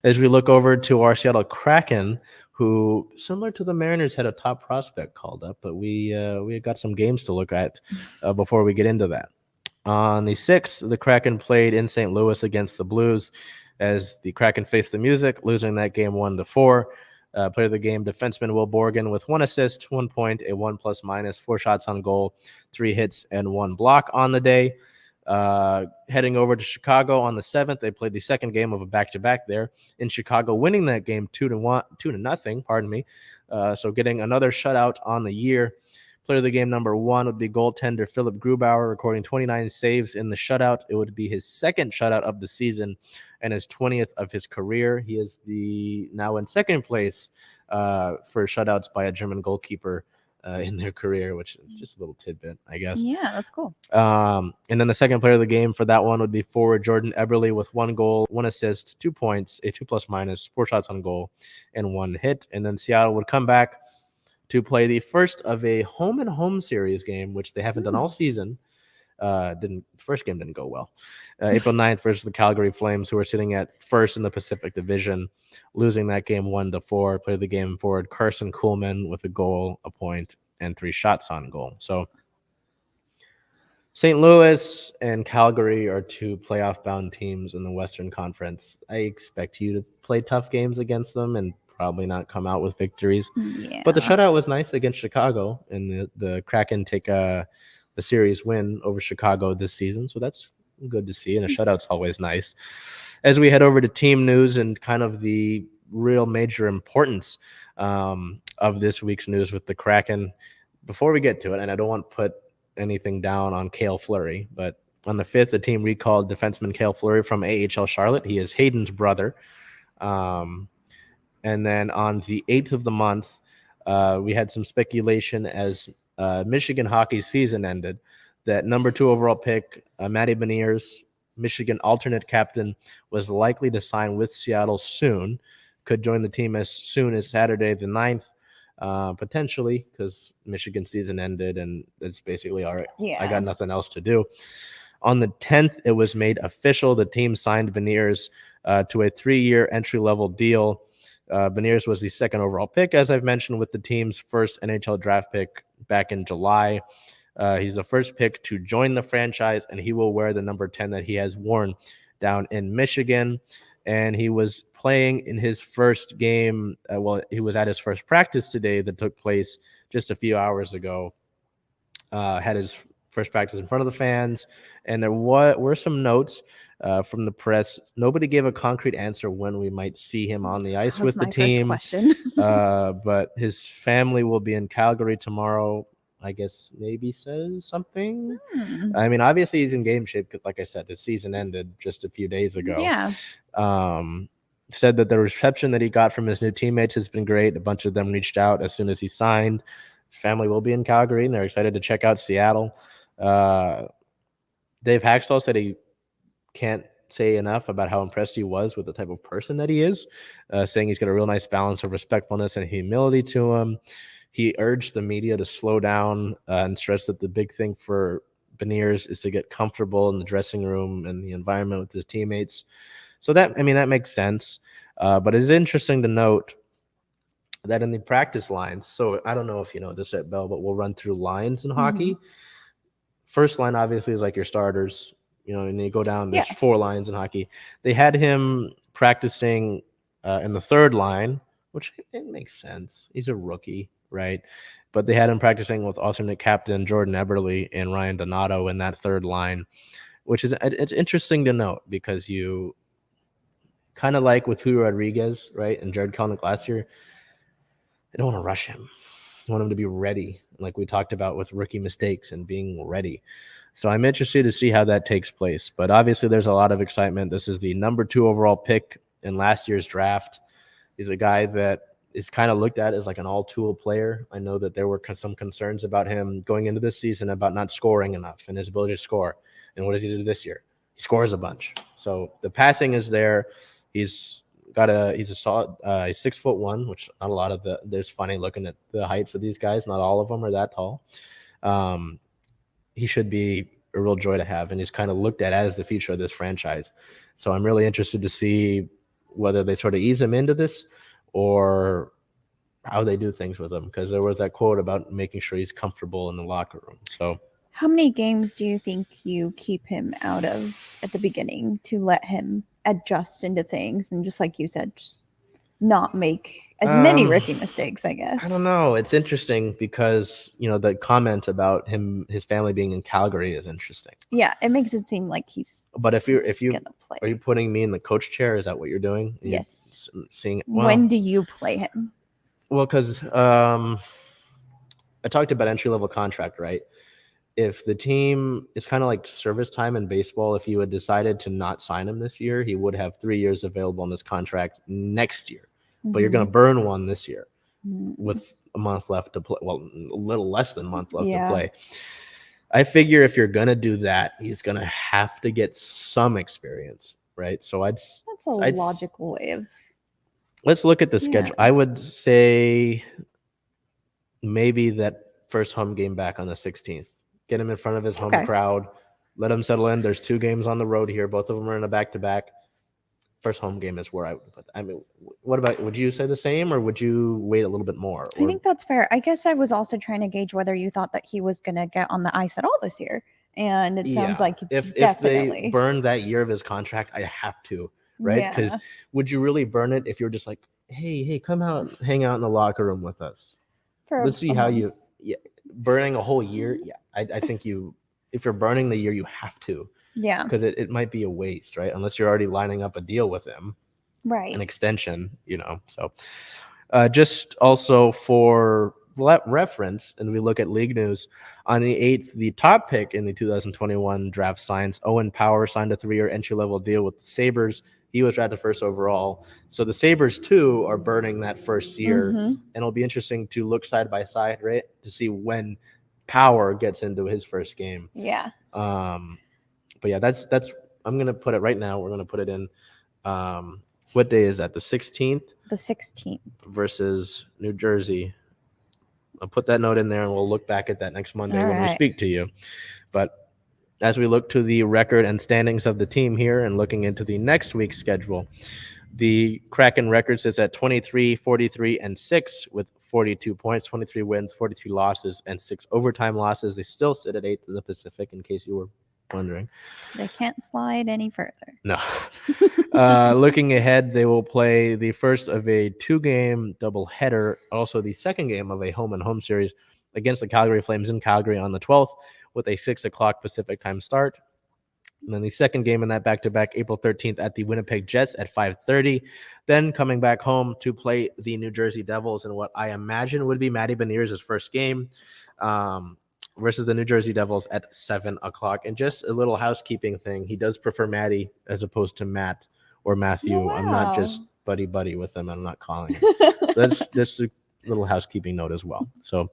As we look over to our Seattle Kraken, who, similar to the Mariners, had a top prospect called up, but we got some games to look at before we get into that. On the 6th, the Kraken played in St. Louis against the Blues as the Kraken faced the Music, losing that game 1-4. Player of the game, defenseman Will Borgen with 1 assist, 1 point, a 1+-, 4 shots on goal, 3 hits, and 1 block on the day. Heading over to Chicago on the 7th, they played the second game of a back-to-back there in Chicago, winning that game 2-0. Pardon me. So getting another shutout on the year. Player of the game number 1 would be goaltender Philip Grubauer, recording 29 saves in the shutout. It would be his second shutout of the season and his 20th of his career. He is now in second place for shutouts by a German goalkeeper in their career, which is just a little tidbit, I guess. Yeah, that's cool. And then the second player of the game for that one would be forward Jordan Eberle with 1 goal, 1 assist, 2 points, a 2+-, 4 shots on goal, and 1 hit. And then Seattle would come back to play the first of a home-and-home series game, which they haven't done all season. First game didn't go well. April 9th versus the Calgary Flames, who are sitting at first in the Pacific Division, losing that game 1-4. Played the game forward Carson Kuhlman with a goal, a point, and 3 shots on goal. So St. Louis and Calgary are 2 playoff-bound teams in the Western Conference. I expect you to play tough games against them and probably not come out with victories. Yeah. But the shutout was nice against Chicago, and the Kraken take the series win over Chicago this season. So that's good to see, and a shutout's always nice. As we head over to team news and kind of the real major importance of this week's news with the Kraken, before we get to it, and I don't want to put anything down on Cale Fleury, but on the 5th, the team recalled defenseman Cale Fleury from AHL Charlotte. He is Hayden's brother. And then on the 8th of the month, we had some speculation as Michigan hockey's season ended that number 2 overall pick, Matty Beniers, Michigan alternate captain, was likely to sign with Seattle soon. Could join the team as soon as Saturday the 9th, potentially, because Michigan season ended and it's basically, all right, Yeah. I got nothing else to do. On the 10th, it was made official. The team signed Beniers to a 3-year entry-level deal. Beniers was the 2nd overall pick, as I've mentioned, with the team's first NHL draft pick back in July. He's the first pick to join the franchise, and he will wear the number 10 that he has worn down in Michigan. And he was playing in his first game. He was at his first practice today that took place just a few hours ago. Had his first practice in front of the fans, and there were some notes from the press. Nobody gave a concrete answer when we might see him on the ice with the team. First question. But his family will be in Calgary tomorrow. I guess maybe says something. I mean, obviously he's in game shape because, like I said, his season ended just a few days ago. Yeah. Said that the reception that he got from his new teammates has been great. A bunch of them reached out as soon as he signed. His family will be in Calgary, and they're excited to check out Seattle. Dave Haxtell said he can't say enough about how impressed he was with the type of person that he is, saying he's got a real nice balance of respectfulness and humility to him. He urged the media to slow down and stressed that the big thing for Beniers is to get comfortable in the dressing room and the environment with his teammates. So that makes sense. But it's interesting to note that in the practice lines, so I don't know if you know this at Bell, but we'll run through lines in hockey. First line obviously is like your starters, and you go down, there's 4 lines in hockey. They had him practicing in the third line, which it makes sense. He's a rookie, right? But they had him practicing with alternate captain Jordan Eberle and Ryan Donato in that third line, which is it's interesting to note because you kind of like with Julio Rodriguez, right, and Jared Kelenic last year, I don't want to rush him. I want him to be ready, like we talked about with rookie mistakes and being ready. So I'm interested to see how that takes place. But obviously there's a lot of excitement. This is the number 2 overall pick in last year's draft. He's a guy that is kind of looked at as like an all-tool player. I know that there were some concerns about him going into this season about not scoring enough and his ability to score. And what does he do this year? He scores a bunch. So the passing is there. He's a solid, he's 6'1", which not a lot of there's funny looking at the heights of these guys. Not all of them are that tall. He should be a real joy to have, and he's kind of looked at as the future of this franchise. So I'm really interested to see whether they sort of ease him into this or how they do things with him. Because there was that quote about making sure he's comfortable in the locker room. So how many games do you think you keep him out of at the beginning to let him adjust into things and just like you said, just not make as many rookie mistakes, I guess. I don't know. It's interesting because, the comment about his family being in Calgary is interesting. Yeah, it makes it seem like he's But if you gonna play. are you putting me in the coach chair? Is that what you're doing? Yes. You're seeing when do you play him? Well, because I talked about entry level contract, right? If the team is kind of like service time in baseball, if you had decided to not sign him this year, he would have 3 years available on this contract next year. But you're going to burn one this year with a month left to play. Well, a little less than a month left to play. I figure if you're going to do that, he's going to have to get some experience, right? So that's a logical way of. Let's look at the schedule. I would say maybe that first home game back on the 16th. Get him in front of his home crowd. Let him settle in. There's 2 games on the road here. Both of them are in a back-to-back. First home game is where I would put. I mean, what about? Would you say the same, or would you wait a little bit more? I think that's fair. I guess I was also trying to gauge whether you thought that he was going to get on the ice at all this year, and it sounds like if definitely. They burn that year of his contract, I have to, right? Because would you really burn it if you're just like, hey, come out, hang out in the locker room with us? Let's see how you. Yeah, burning a whole year. Yeah, I think if you're burning the year, you have to. Yeah. Because it might be a waste, right? Unless you're already lining up a deal with him. Right. An extension, So just also for reference, and we look at league news, on the 8th, the top pick in the 2021 draft signs. Owen Power signed a 3-year entry-level deal with the Sabres. He was drafted first overall. So the Sabres, too, are burning that first year. And it'll be interesting to look side by side, right, to see when Power gets into his first game. Yeah. But yeah, that's I'm going to put it right now. We're going to put it in. What day is that? The 16th? The 16th. Versus New Jersey. I'll put that note in there, and we'll look back at that next Monday when we speak to you. But as we look to the record and standings of the team here and looking into the next week's schedule, the Kraken record sits at 23, 43, and 6 with 42 points, 23 wins, 43 losses, and 6 overtime losses. They still sit at 8th in the Pacific, in case you were wondering. They can't slide any further. No. Looking ahead, they will play the first of a 2-game doubleheader, also the second game of a home-and-home series against the Calgary Flames in Calgary on the 12th with a 6 o'clock Pacific time start. And then the second game in that back-to-back, April 13th at the Winnipeg Jets at 5:30. Then coming back home to play the New Jersey Devils in what I imagine would be Matty Beniers' first game. Versus the New Jersey Devils at 7 o'clock. And just a little housekeeping thing. He does prefer Matty as opposed to Matt or Matthew. Oh, wow. I'm not just buddy with him. I'm not calling him. So that's just a little housekeeping note as well. So